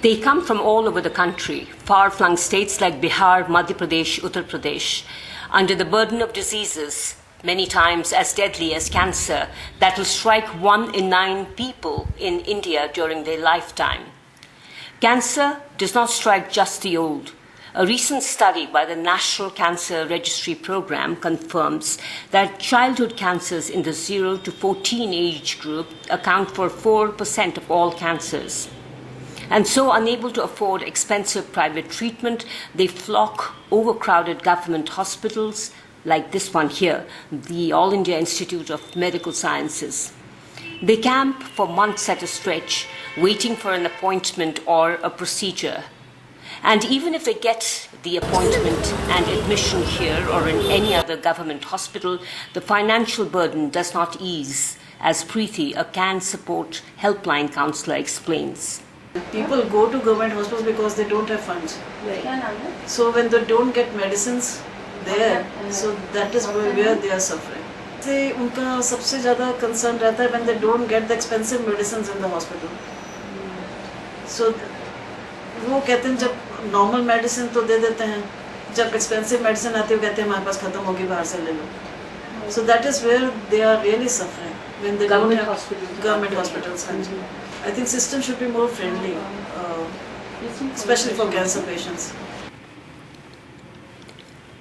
They come from all over the country, far-flung states like Bihar, Madhya Pradesh, Uttar Pradesh, under the burden of diseases, many times as deadly as cancer, that will strike 1 in 9 people in India during their lifetime. Cancer does not strike just the old. A recent study by the National Cancer Registry Program confirms that childhood cancers in the 0 to 14 age group account for 4% of all cancers. And so, unable to afford expensive private treatment, they flock overcrowded government hospitals like this one here, the All India Institute of Medical Sciences. They camp for months at a stretch, waiting for an appointment or a procedure. And even if they get the appointment and admission here or in any other government hospital, the financial burden does not ease, as Preeti, a CAN support helpline counsellor, explains. People go to government hospitals because they don't have funds. Right. So when they don't get medicines there, so that is where they are suffering. से उनका सबसे ज़्यादा concern रहता है when they don't get the expensive medicines in the hospital. So वो कहते हैं जब normal medicine तो दे देते हैं, जब expensive medicine आती है वो कहते हैं हमारे पास खत्म होगी बाहर से ले लो. So that is where they are really suffering when they don't have government hospitals. I think system should be more friendly, especially for cancer patients.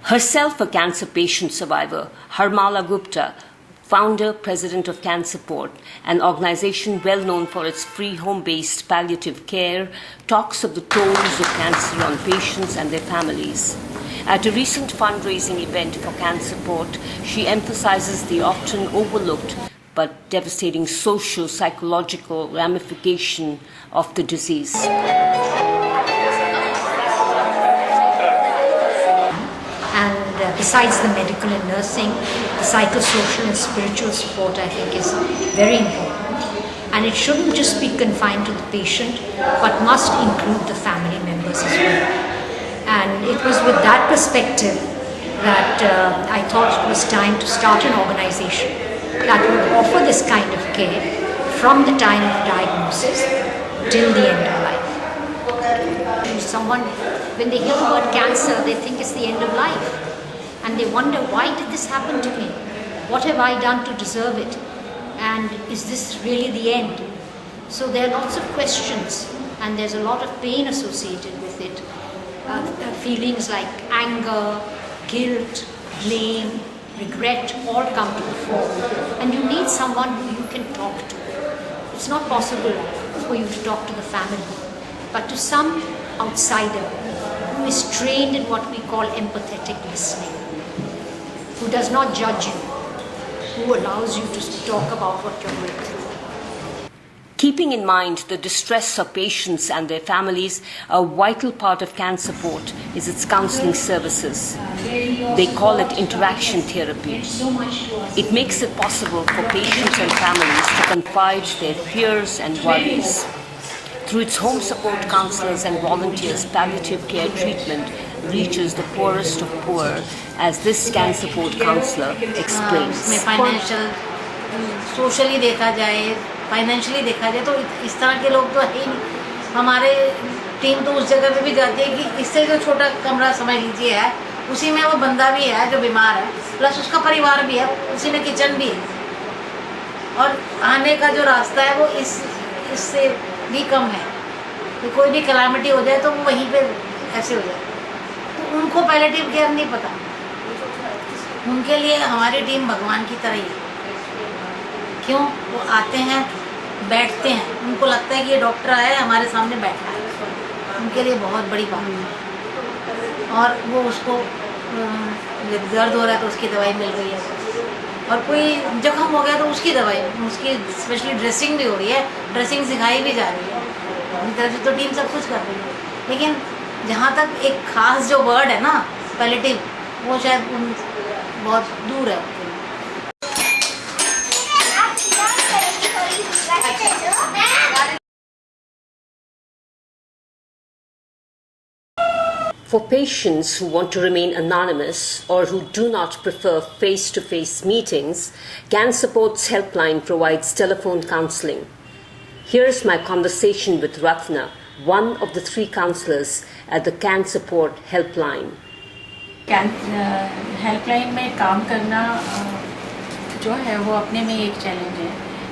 Herself a cancer patient survivor, Harmala Gupta, founder, president of Can Support, an organization well known for its free home-based palliative care, talks of the tolls of cancer on patients and their families. At a recent fundraising event for Can Support, she emphasizes the often overlooked but devastating social, psychological ramification of the disease. And besides the medical and nursing, the psychosocial and spiritual support I think is very important. And it shouldn't just be confined to the patient, but must include the family members as well. And it was with that perspective that I thought it was time to start an organization that would offer this kind of care from the time of diagnosis till the end of life. Someone, when they hear the word cancer, they think it's the end of life. And they wonder, why did this happen to me? What have I done to deserve it? And is this really the end? So there are lots of questions, and there's a lot of pain associated with it. Feelings like anger, guilt, blame, regret all come to the fore, and you need someone who you can talk to. It's not possible for you to talk to the family, but to some outsider who is trained in what we call empathetic listening, who does not judge you, who allows you to talk about what you're going through. Keeping in mind the distress of patients and their families, a vital part of Can Support is its counselling services. They call it interaction therapy. It makes it possible for patients and families to confide their fears and worries. Through its home support counsellors and volunteers, palliative care treatment reaches the poorest of poor, as this Can Support counsellor explains. Socially देखा जाए, financially देखा जाए तो इस तरह के लोग तो है ही नहीं. हमारे टीम तो उस जगह पे भी जाती है कि इससे जो छोटा कमरा समझ लीजिए है, उसी में वो बंदा भी है जो बीमार है, प्लस उसका परिवार भी है, उसी में किचन भी है, और आने का जो रास्ता है वो इससे भी कम है. तो कोई भी कैलामिटी हो जाए तो वो वहीं पे ऐसे हो जाए. तो उनको पैलेटिव केयर नहीं पता. उनके लिए हमारी टीम भगवान की तरह ही है. क्यों? वो आते हैं, बैठते हैं, उनको लगता है कि ये डॉक्टर आया है हमारे सामने बैठा है. उनके लिए बहुत बड़ी बात है. और वो उसको दर्द हो रहा है तो उसकी दवाई मिल रही है, और कोई जख्म हो गया तो उसकी दवाई, उसकी स्पेशली ड्रेसिंग भी हो रही है, ड्रेसिंग सिखाई भी जा रही है. अपनी तरफ से तो टीम सब कुछ कर रही है, लेकिन जहाँ तक एक खास जो वर्ड है ना पैलेटिव, वो शायद बहुत दूर है. For patients who want to remain anonymous or who do not prefer face-to-face meetings, Can Support's helpline provides telephone counseling. Here's my conversation with Ratna, one of the 3 counselors at the Can Support Helpline. Helpline में काम करना जो है वो अपने में एक challenge है,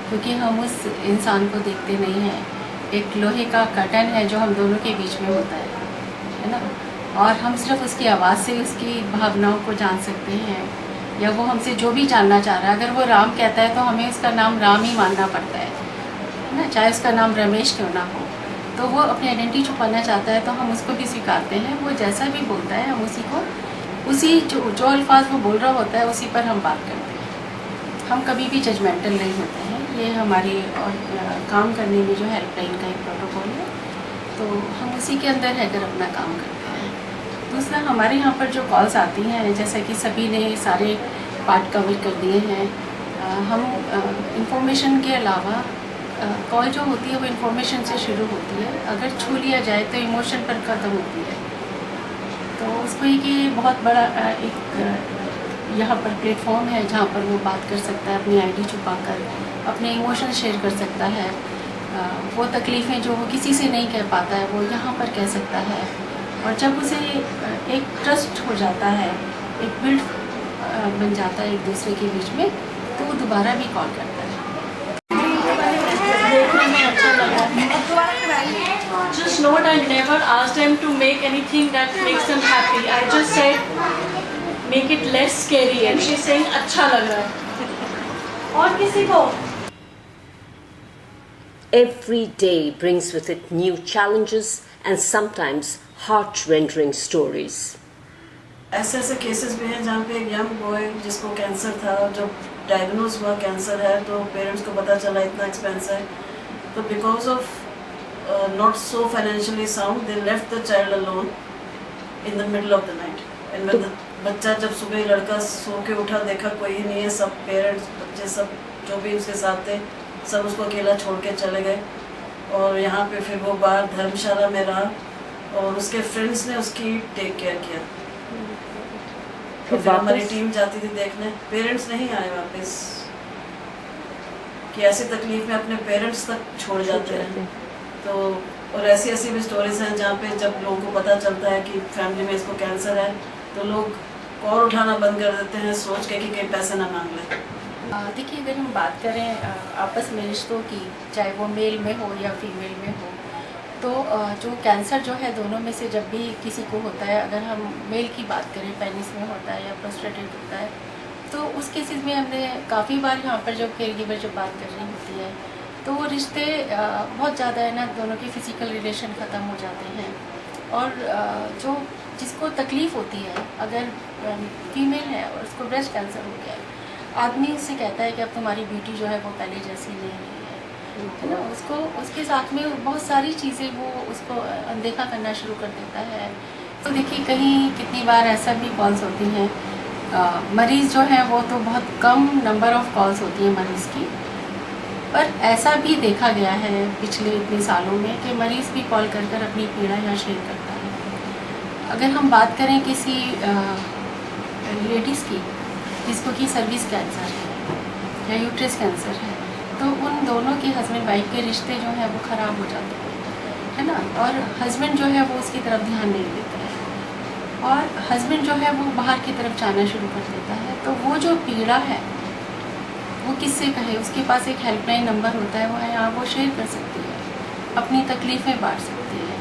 क्योंकि हम उस इंसान को देखते नहीं हैं। एक लोहे का कर्टन है जो हम दोनों के बीच में होता है ना, और हम सिर्फ उसकी आवाज़ से उसकी भावनाओं को जान सकते हैं, या वो हमसे जो भी जानना चाह रहा है। अगर वो राम कहता है तो हमें उसका नाम राम ही मानना पड़ता है ना, चाहे उसका नाम रमेश क्यों ना हो। तो वो अपनी आइडेंटिटी छुपाना चाहता है तो हम उसको भी स्वीकारते हैं। वो जैसा भी बोलता है हम उसी जो अल्फाज वो बोल रहा होता है उसी पर हम बात करते हैं। हम कभी भी जजमेंटल नहीं होते हैं। ये हमारी और काम करने में जो हेल्पलाइन का एक प्रोटोकॉल है, तो हम उसी के अंदर रहकर अपना काम करते हैं। दूसरा, हमारे यहाँ पर जो कॉल्स आती हैं, जैसा कि सभी ने सारे पार्ट कवर कर दिए हैं, हम इंफॉर्मेशन के अलावा कॉल जो होती है वो इन्फॉर्मेशन से शुरू होती है। अगर छू लिया जाए तो इमोशन पर ख़त्म होती है। तो उसको एक बहुत बड़ा एक यहाँ पर प्लेटफॉर्म है जहाँ पर वो बात कर सकता है, अपनी आईडी छुपाकर अपने इमोशन शेयर कर सकता है। वो तकलीफ़ें जो वो किसी से नहीं कह पाता है वो यहाँ पर कह सकता है। और जब उसे एक ट्रस्ट हो जाता है, एक बिल्ड बन जाता है एक दूसरे के बीच में, तो वो दोबारा भी कॉल करता है। देखने में अच्छा लगा। Just note, I never asked them to make anything that makes them happy. I just said make it less scary, and she's saying अच्छा लग रहा है। और किसी को Every day brings with it new challenges and sometimes heart-rending stories. ऐसे cases भी हैं जहाँ पे एक यंग बॉय जिसको कैंसर था, जब डायग्नोज हुआ कैंसर है तो पेरेंट्स को पता चला इतना एक्सपेंस है, तो because of not so financially sound they left the child alone in the middle of the night. And बच्चा जब सुबह लड़का सो के उठा, देखा कोई ही नहीं है, सब पेरेंट्स बच्चे सब जो भी उसके साथ थे सब उसको अकेला छोड़ के चले गए। और यहाँ पे फिर वो बाहर धर्मशाला में रहा और उसके फ्रेंड्स ने उसकी टेक केयर किया। तो फिर हमारी टीम जाती थी देखने, पेरेंट्स नहीं आए वापस, कि ऐसी तकलीफ में अपने पेरेंट्स तक छोड़ जाते हैं। तो और ऐसी भी स्टोरीज हैं जहाँ पे जब लोगों को पता चलता है कि फैमिली में इसको कैंसर है तो लोग कॉल उठाना बंद कर देते हैं सोच के कि कहीं पैसे ना मांग लें। देखिए, अगर हम बात करें आपस में रिश्तों की, चाहे वो मेल में हो या फीमेल में हो, तो जो कैंसर जो है दोनों में से जब भी किसी को होता है, अगर हम मेल की बात करें, पेनिस में होता है या प्रोस्टेटेट होता है, तो उस केसेस में हमने काफ़ी बार यहाँ पर जो केयर गिवर जो बात कर रही होती है, तो वो रिश्ते बहुत ज़्यादा है ना, दोनों के फिजिकल रिलेशन ख़त्म हो जाते हैं। और जो जिसको तकलीफ़ होती है, अगर फीमेल है और उसको ब्रेस्ट कैंसर हो गया है, आदमी उससे कहता है कि अब तुम्हारी ब्यूटी जो है वो पहले जैसी नहीं है ना, उसको उसके साथ में बहुत सारी चीज़ें वो उसको अनदेखा करना शुरू कर देता है। तो देखिए, कहीं कितनी बार ऐसा भी कॉल्स होती हैं, मरीज़ जो है वो तो बहुत कम नंबर ऑफ़ कॉल्स होती हैं मरीज़ की, पर ऐसा भी देखा गया है पिछले इतने सालों में कि मरीज़ भी कॉल कर कर अपनी पीड़ा यहाँ शेयर करता है। अगर हम बात करें किसी लेडीज़ की जिसको कि सर्विस कैंसर है या यूट्रस कैंसर है, तो उन दोनों के हस्बैंड वाइफ के रिश्ते जो है वो ख़राब हो जाते हैं, है ना। और हस्बैंड जो है वो उसकी तरफ ध्यान नहीं देता है और हस्बैंड जो है वो बाहर की तरफ जाना शुरू कर देता है। तो वो जो पीड़ा है वो किससे कहे, उसके पास एक हेल्पलाइन नंबर होता है, वो यहाँ वो शेयर कर सकती है, अपनी तकलीफ़ें बांट सकती है।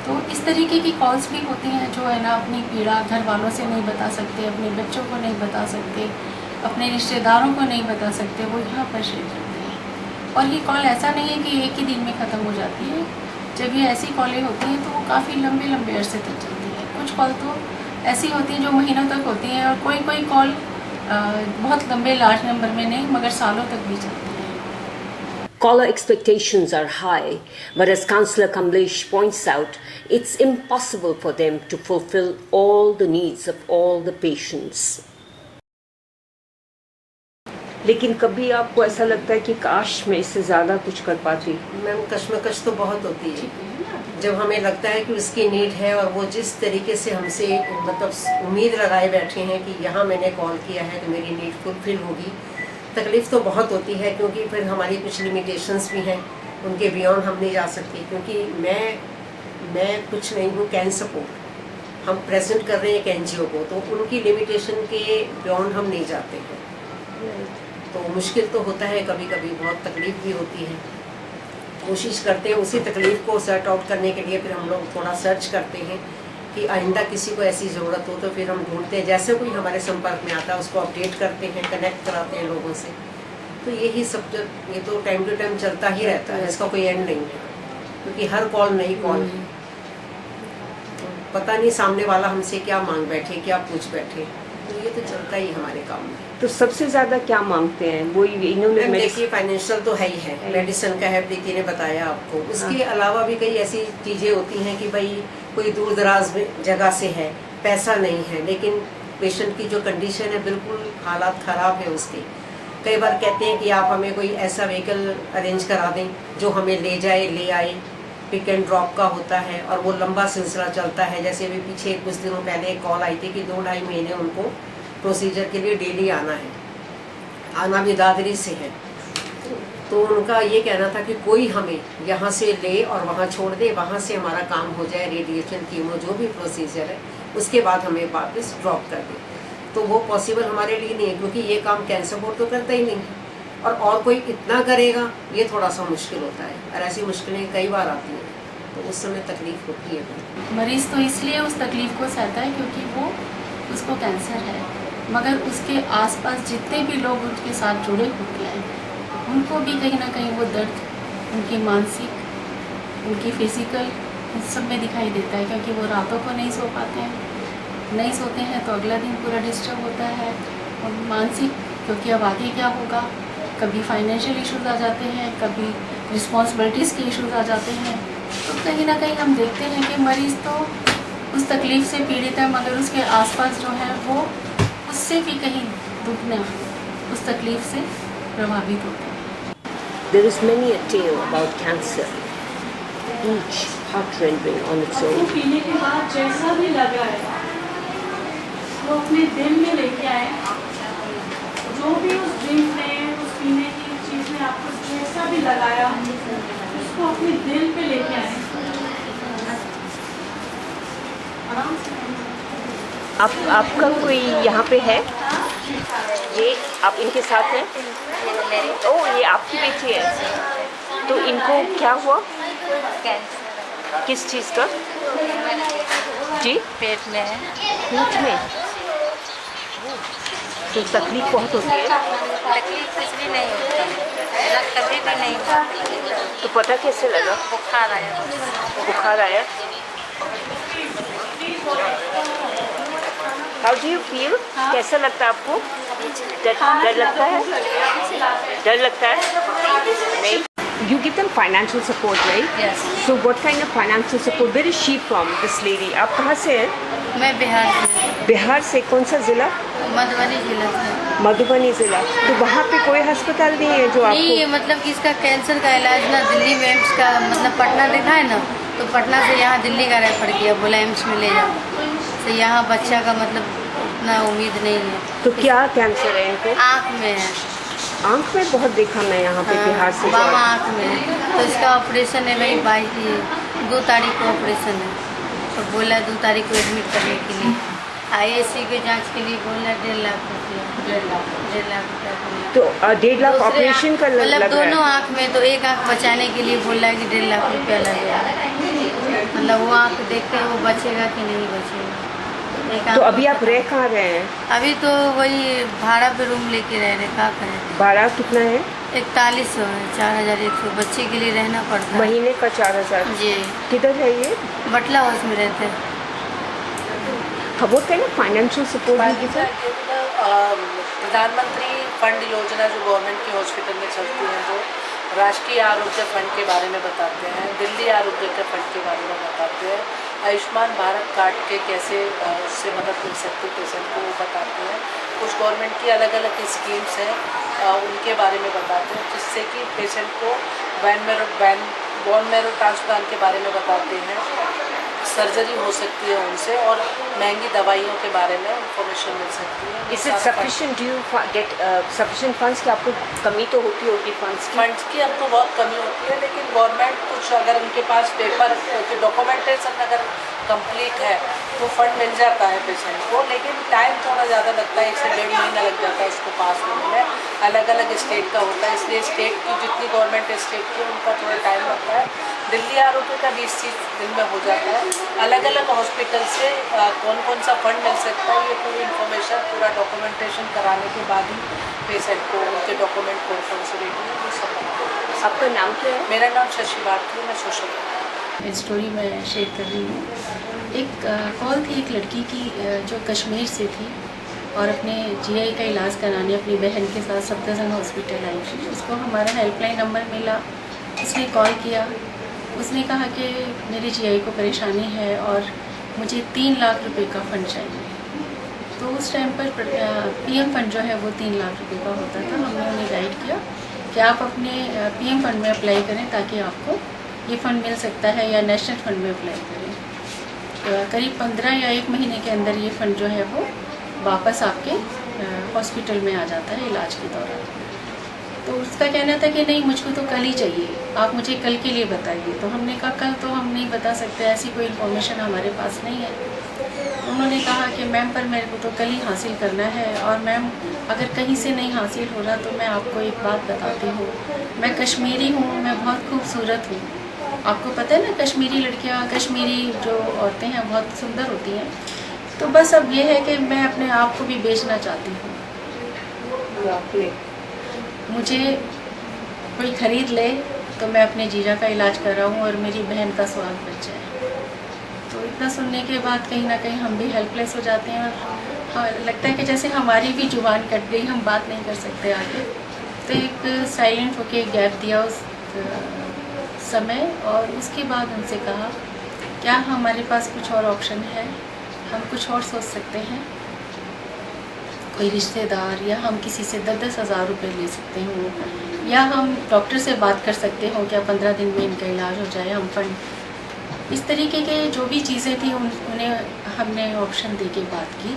तो इस तरीके की कॉल्स भी होती हैं जो है ना, अपनी पीड़ा घर वालों से नहीं बता सकते, अपने बच्चों को नहीं बता सकते, अपने रिश्तेदारों को नहीं बता सकते, वो यहाँ पर शेयर करते हैं। और ये कॉल ऐसा नहीं है कि एक ही दिन में ख़त्म हो जाती है। जब ये ऐसी कॉलें होती हैं तो वो काफ़ी लंबे लंबे अरसे तक चलती है। कुछ कॉल तो ऐसी होती हैं जो महीनों तक होती हैं, और कोई कॉल बहुत लंबे लार्ज नंबर में नहीं मगर सालों तक भी चलती है। Caller expectations are high, but as Councillor Kamlesh points out, it's impossible for them to fulfill all the needs of all the patients. लेकिन कभी आपको ऐसा लगता है कि काश मैं इससे ज़्यादा कुछ कर पाती? मैम, कश्मकश तो बहुत होती है जब हमें लगता है कि उसकी नीड है और वो जिस तरीके से हमसे मतलब उम्मीद लगाए बैठे हैं कि यहाँ मैंने कॉल किया है तो मेरी नीड फुलफिल होगी। तकलीफ़ तो बहुत होती है क्योंकि फिर हमारी कुछ लिमिटेशंस भी हैं उनके बियॉन्ड हम नहीं जा सकते, क्योंकि मैं कुछ नहीं हूँ, कैन सपोर्ट हम प्रेजेंट कर रहे हैं एक एनजीओ को, तो उनकी लिमिटेशन के बियॉन्ड हम नहीं जाते हैं। तो मुश्किल तो होता है, कभी कभी बहुत तकलीफ भी होती है। कोशिश करते हैं उसी तकलीफ को सर्ट आउट करने के लिए, फिर हम लोग थोड़ा सर्च करते हैं कि आइंदा किसी को ऐसी ज़रूरत हो तो फिर हम ढूंढते हैं, जैसे कोई हमारे संपर्क में आता है उसको अपडेट करते हैं, कनेक्ट कराते हैं लोगों से। तो यही सब ये तो टाइम टू टाइम चलता ही रहता है, इसका कोई एंड नहीं है, क्योंकि हर कॉल नई कॉल है। तो पता नहीं सामने वाला हमसे क्या मांग बैठे, क्या पूछ बैठे, तो ये तो चलता ही हमारे काम में। तो सबसे ज्यादा क्या मांगते हैं वो इन्होंने? देखिए फाइनेंशियल तो है ही है, मेडिसिन का है, प्रीति ने बताया आपको। उसके अलावा भी कई ऐसी चीज़ें होती हैं कि भाई कोई दूर दराज में जगह से है, पैसा नहीं है, लेकिन पेशेंट की जो कंडीशन है बिल्कुल हालात ख़राब है उसके। कई बार कहते हैं कि आप हमें कोई ऐसा व्हीकल अरेंज करा दें जो हमें ले जाए, ले आए, पिक एंड ड्रॉप का होता है, और वो लंबा सिलसिला चलता है। जैसे अभी पीछे कुछ दिनों पहले एक कॉल आई थी कि 2-2.5 महीने उनको प्रोसीजर के लिए डेली आना है, आना भी दादरी से है। तो उनका ये कहना था कि कोई हमें यहाँ से ले और वहाँ छोड़ दे, वहाँ से हमारा काम हो जाए, रेडिएशन कीमो जो भी प्रोसीजर है, उसके बाद हमें वापस ड्रॉप कर दे। तो वो पॉसिबल हमारे लिए नहीं है, क्योंकि ये काम कैंसर बोर्ड तो करता ही नहीं है, और कोई इतना करेगा ये थोड़ा सा मुश्किल होता है, और ऐसी मुश्किलें कई बार आती हैं, तो उस समय तकलीफ होती है। मरीज़ तो इसलिए उस तकलीफ़ को सहता है क्योंकि वो उसको कैंसर है, मगर उसके आसपास जितने भी लोग उसके साथ जुड़े होते हैं उनको भी कहीं ना कहीं वो दर्द, उनकी मानसिक, उनकी फिजिकल, उस सब में दिखाई देता है, क्योंकि वो रातों को नहीं सो पाते हैं, नहीं सोते हैं तो अगला दिन पूरा डिस्टर्ब होता है। और मानसिक, क्योंकि अब आगे क्या होगा, कभी फाइनेंशियल इश्यूज आ जाते हैं, कभी रिस्पॉन्सिबिलिटीज़ के इश्यूज आ जाते हैं। तो कहीं ना कहीं हम देखते हैं कि मरीज़ तो उस तकलीफ़ से पीड़ित है, मगर उसके आसपास जो है वो उससे भी कहीं दुखना, उस तकलीफ़ से प्रभावित होते हैं। There is many a tale about cancer, each heart-rending on its आपको own. पीने के बाद जैसा भी लगा है वो अपने दिल में लेके आए, जो भी उस ड्रिंक में, उस पीने की चीज़ में आपको जैसा भी लगाया उसको अपने दिल पे लेके आए, आराम से। आपका कोई यहाँ पे है? ये आप इनके साथ हैं? ओह, ये आपकी बेटी है। तो इनको क्या हुआ? किस चीज़ का? जी, पेट में है। पेट में। तो तकलीफ बहुत होती है। तकलीफ कुछ भी नहीं होता, कभी भी नहीं होता। तो पता कैसे लगा? बुखार आया। बुखार आया। How do you feel? कैसा लगता है आपको? डर लगता है? डर लगता है? नहीं? You give them financial support, right? Yes. So what kind of financial support? Where is she from, this lady? आप कहाँ से हैं? मैं बिहार से, बिहार से। कौन सा ज़िला? मधुबनी जिला से। मधुबनी ज़िला। तो वहाँ पे कोई अस्पताल नहीं है जो नहीं, आपको? मतलब कि इसका कैंसर का इलाज ना दिल्ली में एम्स का, मतलब पटना देखा है ना, तो पटना से यहाँ दिल्ली का रेफर किया, बोला एम्स में ले जाओ। तो यहाँ बच्चा का मतलब उतना उम्मीद नहीं है। तो क्या कैंसर है इनको? आँख में है। आँख में बहुत देखा मैं यहाँ पे बिहार से। बामा आँख में, तो इसका ऑपरेशन है भाई 2 तारीख को ऑपरेशन है, तो बोला 2 तारीख को एडमिट करने के लिए। IAC की जांच के लिए बोला 1.5 लाख रुपया। 1.5 लाख रुपया। तो 1.5 लाख ऑपरेशन का लग मतलब रहा है। दोनों आँख में, तो एक आँख बचाने के लिए बोला है कि 1.5 लाख रुपया लगेगा। मतलब वो आँख देखते हैं वो बचेगा कि नहीं बचेगा। तो अभी आप रह कहाँ रहे हैं? अभी तो वही भाड़ा पे रूम लेके रह रहे, क्या करें। भाड़ा कितना है? 4100 है, 4100 बच्चे के लिए रहना पड़ता है। महीने का 4000? जी। किधर है ये? बटला हाउस में रहते हैं। What kind of financial support do you give them? प्रधानमंत्री फंड योजना जो गवर्नमेंट के हॉस्पिटल में चलती है, वो राष्ट्रीय आरोग्य फंड के बारे में बताते हैं, दिल्ली आरोग्य के फंड के बारे में बताते हैं, आयुष्मान भारत कार्ड के कैसे उससे मदद मिल सकती है पेशेंट को वो बताते हैं, कुछ गवर्नमेंट की अलग अलग स्कीम्स हैं उनके बारे में बताते हैं, जिससे कि पेशेंट को बोन मैरो ट्रांसप्लांट के बारे में बताते हैं, सर्जरी हो सकती है उनसे, और महंगी दवाइयों के बारे में इंफॉर्मेशन मिल सकती है। Is it sufficient? Do you get sufficient funds? कि आपको कमी तो होती होगी फंड्स की? फंड्स की अब तो बहुत कमी होती है, लेकिन गवर्नमेंट कुछ अगर उनके पास पेपर डॉक्यूमेंटेशन अगर कंप्लीट है तो फंड मिल जाता है पेशेंट को, लेकिन टाइम थोड़ा ज़्यादा लगता है, 1 से 1.5 महीना लग जाता है उसको पास होने में। अलग अलग स्टेट का होता है, इसलिए स्टेट की जितनी गवर्नमेंट स्टेट की उनका थोड़ा टाइम लगता है। दिल्ली आरोग्य का 20 दिन में हो जाता है। अलग अलग हॉस्पिटल से कौन कौन सा फंड मिल सकता है, ये पूरी इन्फॉर्मेशन पूरा डॉक्यूमेंटेशन कराने के बाद ही पेशेंट को उनके डॉक्यूमेंट कौन से रेडी है वो सब। आपका नाम क्या है? मेरा नाम शशि भारती है, मैं सोशल स्टोरी मैं शेयर कर रही हूँ। एक कॉल थी एक लड़की की जो कश्मीर से थी और अपने जीआई का इलाज कराने अपनी बहन के साथ सफदरजंग हॉस्पिटल आई थी। उसको हमारा हेल्पलाइन नंबर मिला, उसने कॉल किया। उसने कहा कि मेरी जीआई को परेशानी है और मुझे 3 लाख रुपए का फ़ंड चाहिए। तो उस टाइम पर पीएम फंड जो है वो 3 लाख रुपए का होता था। हमने उन्हें गाइड किया कि आप अपने पीएम फंड में अप्लाई करें ताकि आपको ये फ़ंड मिल सकता है, या नेशनल फ़ंड में अप्लाई करें। करीब 15 या 1 महीने के अंदर ये फ़ंड जो है वो वापस आपके हॉस्पिटल में आ जाता है इलाज के दौरान। तो उसका कहना था कि नहीं, मुझको तो कल ही चाहिए, आप मुझे कल के लिए बताइए। तो हमने कहा कल तो हम नहीं बता सकते, ऐसी कोई इन्फॉर्मेशन हमारे पास नहीं है। उन्होंने कहा कि मैम पर मेरे को तो कल ही हासिल करना है, और मैम अगर कहीं से नहीं हासिल हो रहा तो मैं आपको एक बात बताती हूँ, मैं कश्मीरी हूँ, मैं बहुत खूबसूरत हूँ। आपको पता है ना, कश्मीरी लड़कियाँ, कश्मीरी जो औरतें हैं बहुत सुंदर होती हैं। तो बस अब ये है कि मैं अपने आप को भी बेचना चाहती हूँ, मुझे कोई ख़रीद ले तो मैं अपने जीजा का इलाज कर रहा हूँ और मेरी बहन का स्वाद बच जाए। तो इतना सुनने के बाद कहीं ना कहीं हम भी हेल्पलेस हो जाते हैं, और हाँ, लगता है कि जैसे हमारी भी जुबान कट गई, हम बात नहीं कर सकते आगे। तो एक साइलेंट होके एक गैप दिया उस समय, और उसके बाद उनसे कहा क्या हमारे पास कुछ और ऑप्शन है, हम कुछ और सोच सकते हैं, कोई रिश्तेदार या हम किसी से 10-10 हज़ार रुपये ले सकते हो, या हम डॉक्टर से बात कर सकते हो क्या 15 दिन में इनका इलाज हो जाए, हम फंड। इस तरीके के जो भी चीज़ें थी उन्हें हमने ऑप्शन दे के बात की।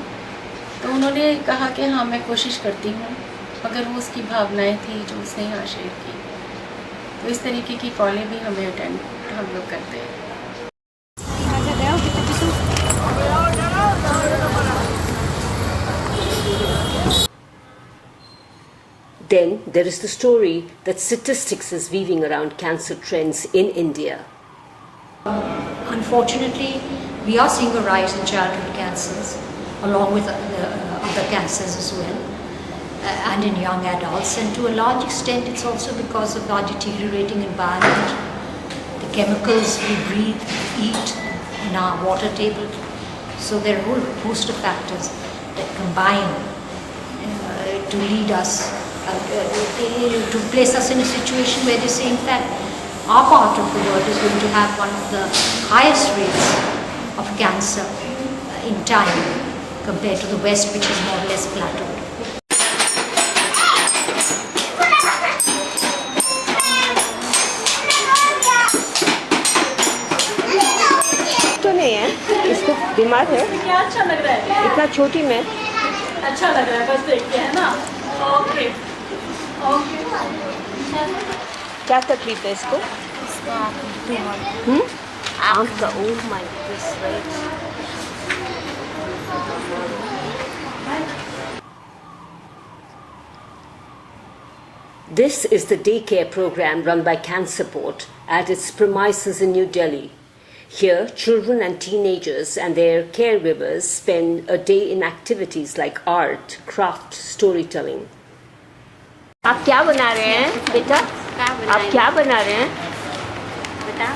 तो उन्होंने कहा कि हाँ मैं कोशिश करती हूँ, मगर वो उसकी भावनाएं थी जो उसने यहाँ शेयर की। तो इस तरीके की कॉलें भी हमें अटेंड हम लोग करते हैं। Then there is the story that statistics is weaving around cancer trends in India. Unfortunately, we are seeing a rise in childhood cancers, along with other cancers as well, and in young adults. And to a large extent, it's also because of our deteriorating environment, the chemicals we breathe, eat in our water table. So there are a whole host of factors that combine to lead us, to place us in a situation where they say, in fact, our part of the world is going to have one of the highest rates of cancer in time compared to the West, which is more or less plateaued. तो नहीं है, इसको बीमार है, क्या अच्छा लग रहा है, इतना छोटी में अच्छा लग रहा है, बस देखते हैं ना। Okay okay. क्या तकलीफ है इसको? आँख का, oh my goodness, right. This is the daycare program run by CanSupport at its premises in New Delhi. Here, children and teenagers and their caregivers spend a day in activities like art, craft, storytelling. आप क्या बना रहे हैं बेटा? आप क्या बना रहे हैं बेटा?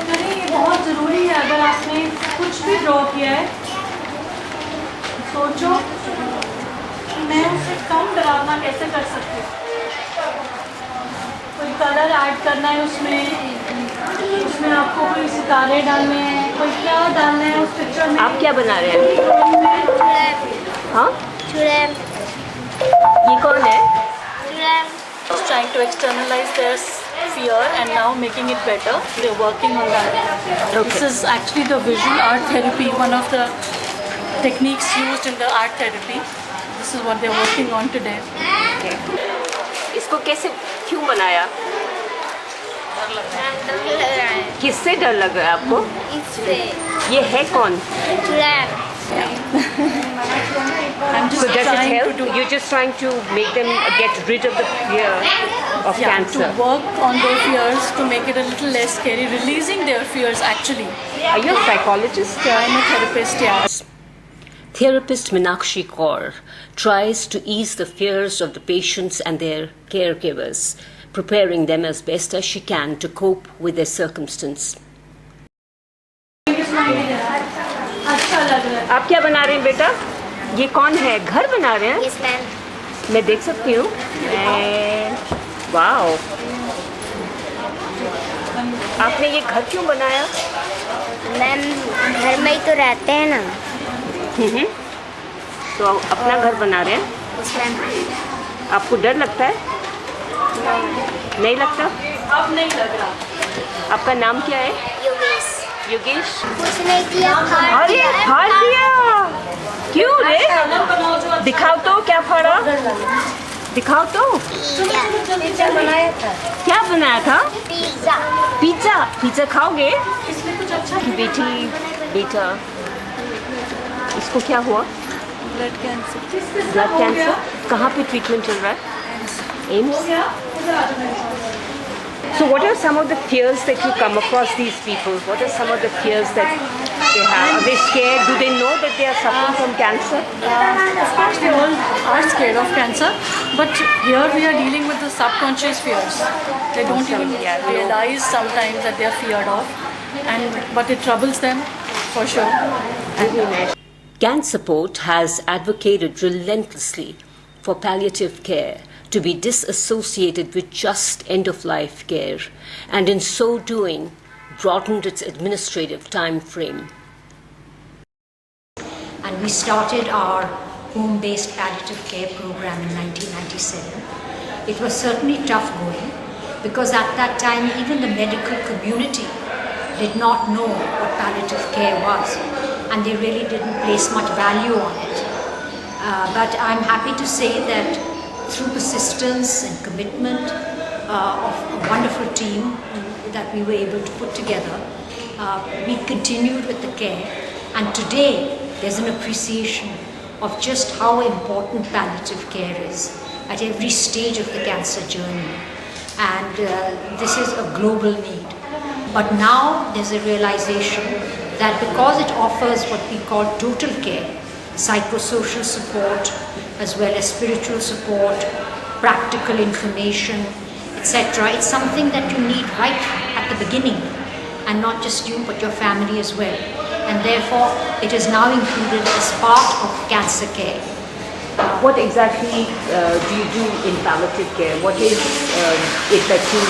नहीं, ये बहुत ज़रूरी है। अगर आपने कुछ भी ड्रॉ किया है, सोचो कि मैं उसे कम डरावना कैसे कर सकती हूँ। कोई कलर ऐड करना है उसमें आपको कोई सितारे डालने हैं, कोई क्या डालना है उस पिक्चर में। आप क्या बना रहे हैं? हाँ, चुड़ैल। ये कौन है? चुड़ैल। Trying to externalize their fear and now making it better. They're working on that. This is actually the visual art therapy, one of the techniques used in the art therapy. This is what they're working on today. इसको कैसे क्यों बनाया? किससे डर लग रहा है आपको? इससे ये है कौन? I'm just So does it trying help? to do You're just trying to make them get rid of the fear of cancer. to work on their fears, to make it a little less scary, releasing their fears actually. Are you a psychologist? I'm a therapist, yeah. Therapist Meenakshi Kaur tries to ease the fears of the patients and their caregivers, preparing them as best as she can to cope with their circumstance. आप क्या बना रहे हैं बेटा? ये कौन है? घर बना रहे हैं? Yes, ma'am. मैं देख सकती हूँ? वाओ! आपने ये घर क्यों बनाया? मैम घर में ही तो रहते हैं ना. तो अपना घर बना रहे हैं? Yes, ma'am. आपको डर लगता है? नहीं लगता? अब नहीं लग रहा. आपका नाम क्या है? योगेश. योगेश? कुछ नहीं किया. अरे फाड़ दिया! क्यों रे? दिखाओ तो क्या फाड़ा? दिखाओ तो. पिज्जा बनाया था. क्या बनाया था? पिज्जा. पिज्जा. पिज्जा खाओगे? बेटी बेटा इसको क्या हुआ? Blood cancer. Blood cancer. कहाँ पे ट्रीटमेंट चल रहा है? AIIMS. So what are some of the fears that you come across these people? What are some of the fears that they have? Are they scared? Do they know that they are suffering from cancer? Of course, they all are scared of cancer, but here we are dealing with the subconscious fears. They don't even realize sometimes that they are feared of, but it troubles them for sure. Can Support has advocated relentlessly for palliative care to be disassociated with just end-of-life care, and in so doing, broadened its administrative time frame. And we started our home-based palliative care program in 1997. It was certainly tough going because at that time even the medical community did not know what palliative care was, and they really didn't place much value on it. But I'm happy to say that through persistence and commitment of a wonderful team that we were able to put together, we continued with the care, and today there's an appreciation of just how important palliative care is at every stage of the cancer journey, and this is a global need. But now there's a realization that because it offers what we call total care, psychosocial support, as well as spiritual support, practical information, etc. It's something that you need right at the beginning, and not just you but your family as well. And therefore, it is now included as part of cancer care. What exactly do you do in palliative care? What is it that you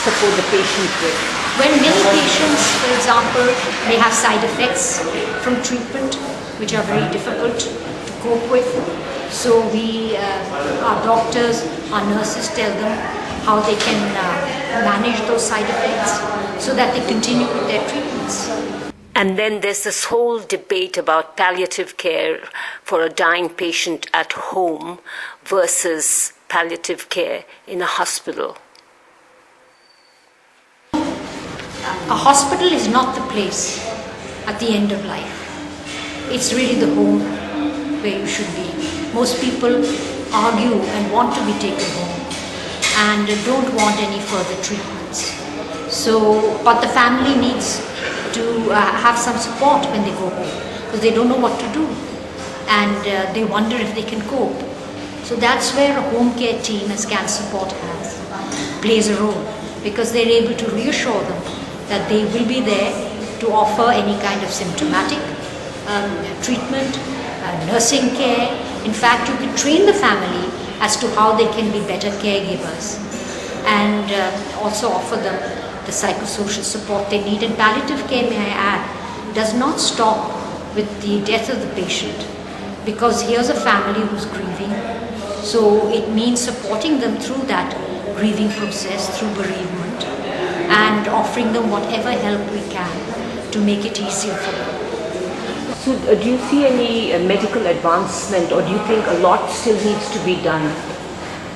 support the patient with? When many patients, for example, may have side effects from treatment, which are very difficult to cope with. So our doctors, our nurses tell them how they can manage those side effects so that they continue with their treatments. And then there's this whole debate about palliative care for a dying patient at home versus palliative care in a hospital. A hospital is not the place at the end of life. It's really the home where you should be. Most people argue and want to be taken home and don't want any further treatments. So, but the family needs to have some support when they go home because they don't know what to do, and they wonder if they can cope. So that's where a home care team as Can Support plays a role, because they're able to reassure them that they will be there to offer any kind of symptomatic treatment, nursing care. In fact, you can train the family as to how they can be better caregivers, and also offer them the psychosocial support they need. And palliative care, may I add, does not stop with the death of the patient, because here's a family who's grieving, so it means supporting them through that grieving process through bereavement and offering them whatever help we can to make it easier for them. So, do you see any medical advancement, or do you think a lot still needs to be done?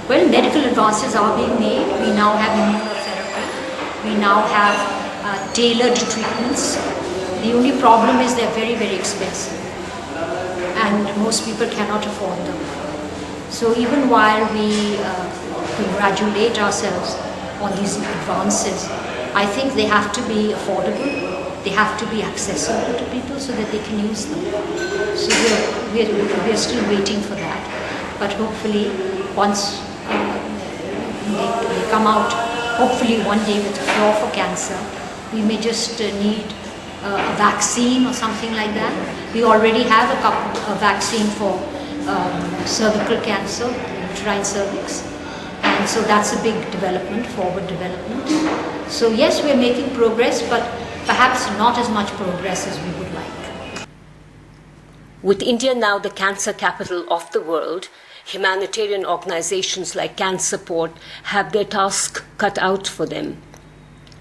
Well, medical advances are being made. We now have immunotherapy. We now have tailored treatments. The only problem is they're very, very expensive, and most people cannot afford them. So even while we congratulate ourselves on these advances, I think they have to be affordable. They have to be accessible to people so that they can use them. So we're still waiting for that. But hopefully, once they come out, hopefully one day with a cure for cancer, we may just need a vaccine or something like that. We already have a vaccine for cervical cancer, uterine cervix. And so that's a big development, forward development. So yes, we're making progress, but perhaps not as much progress as we would like. With India now the cancer capital of the world, humanitarian organizations like CanSupport have their task cut out for them.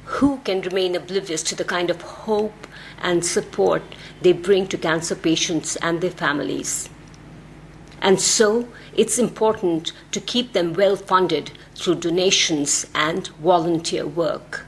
Who can remain oblivious to the kind of hope and support they bring to cancer patients and their families? And so, it's important to keep them well funded through donations and volunteer work.